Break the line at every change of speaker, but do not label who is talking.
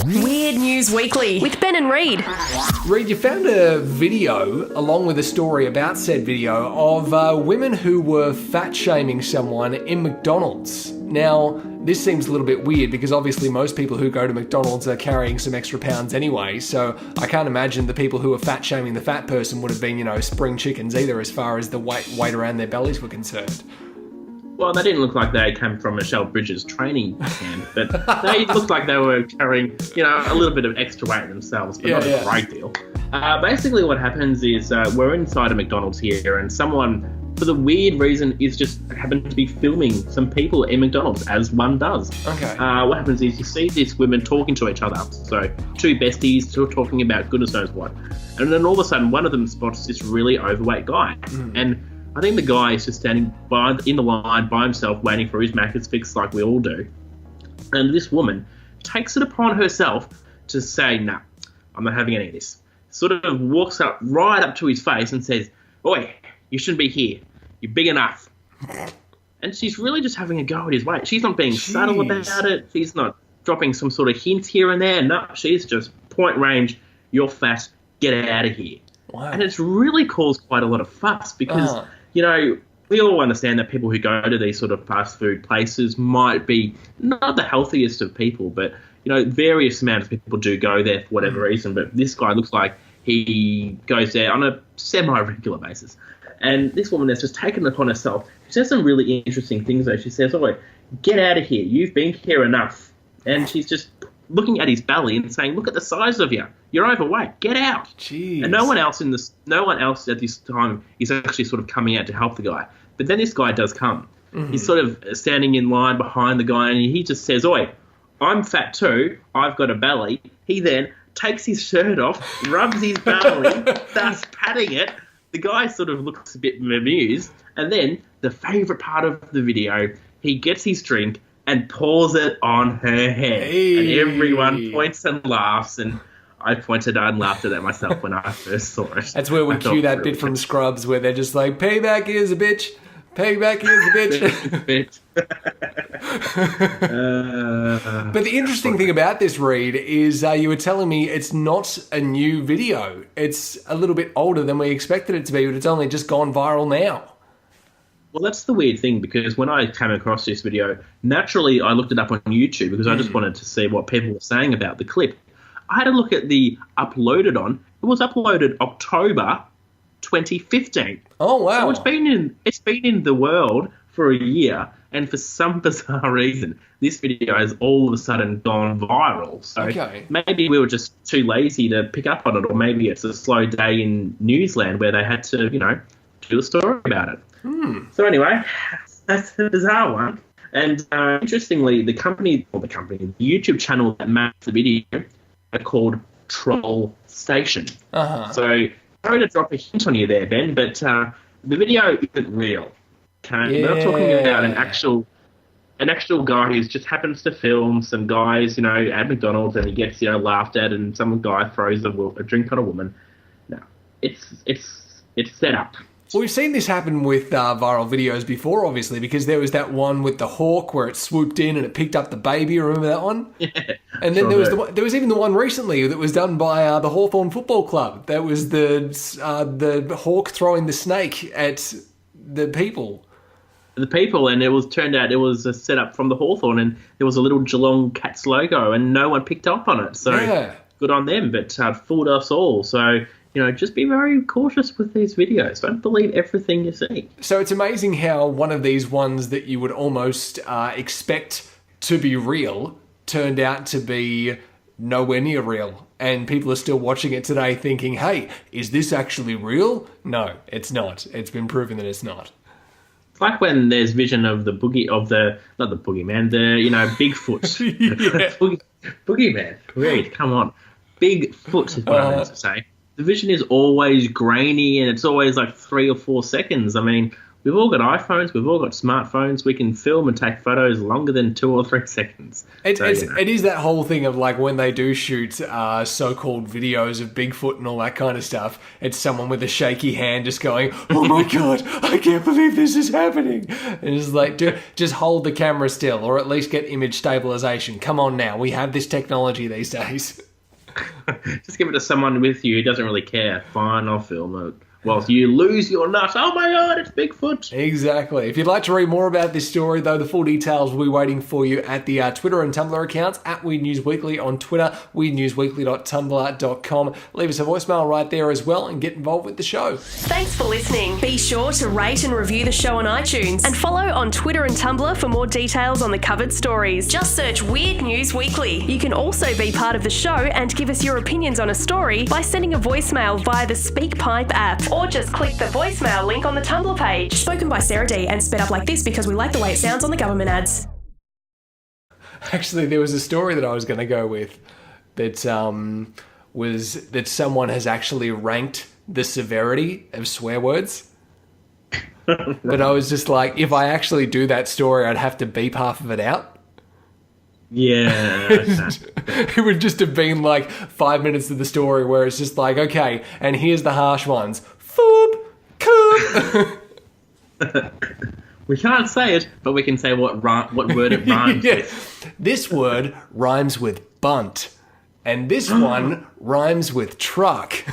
Weird News Weekly with Ben and Reid.
Reid, you found a video, along with a story about said video, of women who were fat-shaming someone in McDonald's. Now, this seems a little bit weird because obviously most people who go to McDonald's are carrying some extra pounds anyway, so I can't imagine the people who were fat-shaming the fat person would have been, spring chickens either as far as the weight around their bellies were concerned.
Well, they didn't look like they came from Michelle Bridges' training camp, but they looked like they were carrying, a little bit of extra weight themselves, but not a great deal. Basically what happens is we're inside a McDonald's here, and someone, for the weird reason, is just happened to be filming some people in McDonald's, as one does.
Okay.
What happens is you see these women talking to each other. So two besties talking about goodness knows what. And then all of a sudden, one of them spots this really overweight guy. And I think the guy is just standing in the line by himself, waiting for his Macca's fix like we all do. And this woman takes it upon herself to say, "Nah, I'm not having any of this." Sort of walks right up to his face and says, "Oi, you shouldn't be here. You're big enough." And she's really just having a go at his weight. She's not being subtle about it. She's not dropping some sort of hints here and there. No, she's just point range, "You're fat, get out of here."
Wow.
And it's really caused quite a lot of fuss because, we all understand that people who go to these sort of fast food places might be not the healthiest of people, but, various amounts of people do go there for whatever reason. But this guy looks like he goes there on a semi-regular basis. And this woman has just taken it upon herself. She says some really interesting things, though. She says, "Oh, get out of here. You've been here enough." And she's just looking at his belly and saying, "Look at the size of you. You're overweight. Get out."
Jeez.
And no one else at this time is actually sort of coming out to help the guy. But then this guy does come. He's sort of standing in line behind the guy, and he just says, "Oi, I'm fat too. I've got a belly." He then takes his shirt off, rubs his belly, starts patting it. The guy sort of looks a bit amused. And then, the favourite part of the video, he gets his drink and pours it on her head.
Hey.
And everyone points and laughs, and I pointed out and laughed at that myself when I first saw it.
That's where we cue that bit from Scrubs where they're just like, "Payback is a bitch. Payback is a bitch." But the interesting thing about this, Reid, is you were telling me it's not a new video. It's a little bit older than we expected it to be, but it's only just gone viral now.
Well, that's the weird thing, because when I came across this video, naturally I looked it up on YouTube because I just wanted to see what people were saying about the clip. I had a look at the uploaded on. It was uploaded October 2015.
Oh, wow.
So it's been in the world for a year, and for some bizarre reason, this video has all of a sudden gone viral. So maybe we were just too lazy to pick up on it, or maybe it's a slow day in Newsland where they had to, do a story about it. So anyway, that's the bizarre one. And interestingly, the YouTube channel that made the video are called Troll Station. So sorry to drop a hint on you there, Ben, but the video isn't real. Okay? We're not talking about an actual guy who just happens to film some guys, at McDonald's, and he gets, laughed at, and some guy throws a drink on a woman. No, it's set up.
Well, we've seen this happen with viral videos before, obviously, because there was that one with the hawk where it swooped in and it picked up the baby. Remember that one?
Yeah.
And then there was even the one recently that was done by the Hawthorn Football Club. That was the hawk throwing the snake at the people.
And turned out it was a setup from the Hawthorn, and there was a little Geelong Cats logo, and no one picked up on it. So good on them, but fooled us all. So just be very cautious with these videos. Don't believe everything you see.
So it's amazing how one of these ones that you would almost expect to be real turned out to be nowhere near real. And people are still watching it today thinking, "Hey, is this actually real?" No, it's not. It's been proven that it's not.
It's like when there's vision of not the boogeyman, Bigfoot. Boogeyman. Reid, come on. Bigfoot is what I meant to say. The vision is always grainy, and it's always like 3 or 4 seconds. I mean, We've all got iPhones. We've all got smartphones. We can film and take photos longer than 2 or 3 seconds.
It is that whole thing of like when they do shoot so-called videos of Bigfoot and all that kind of stuff, it's someone with a shaky hand just going, "Oh my God, I can't believe this is happening." And it's like, just hold the camera still, or at least get image stabilization. Come on now, we have this technology these days.
Just give it to someone with you who doesn't really care. Fine, I'll film it. Whilst you lose your nut. Oh my God, it's Bigfoot.
Exactly. If you'd like to read more about this story, though, the full details will be waiting for you at the Twitter and Tumblr accounts, at Weird News Weekly on Twitter, weirdnewsweekly.tumblr.com. Leave us a voicemail right there as well and get involved with the show.
Thanks for listening. Be sure to rate and review the show on iTunes and follow on Twitter and Tumblr for more details on the covered stories. Just search Weird News Weekly. You can also be part of the show and give us your opinions on a story by sending a voicemail via the SpeakPipe app, or just click the voicemail link on the Tumblr page. Spoken by Sarah D and sped up like this because we like the way it sounds on the government ads.
Actually, there was a story that I was going to go with that was that someone has actually ranked the severity of swear words. But I was just like, if I actually do that story, I'd have to beep half of it out.
Yeah.
It would just have been like 5 minutes of the story where it's just like, okay, and here's the harsh ones. Foop, coop.
We can't say it, but we can say what word it rhymes with.
This word rhymes with bunt, and this one rhymes with truck.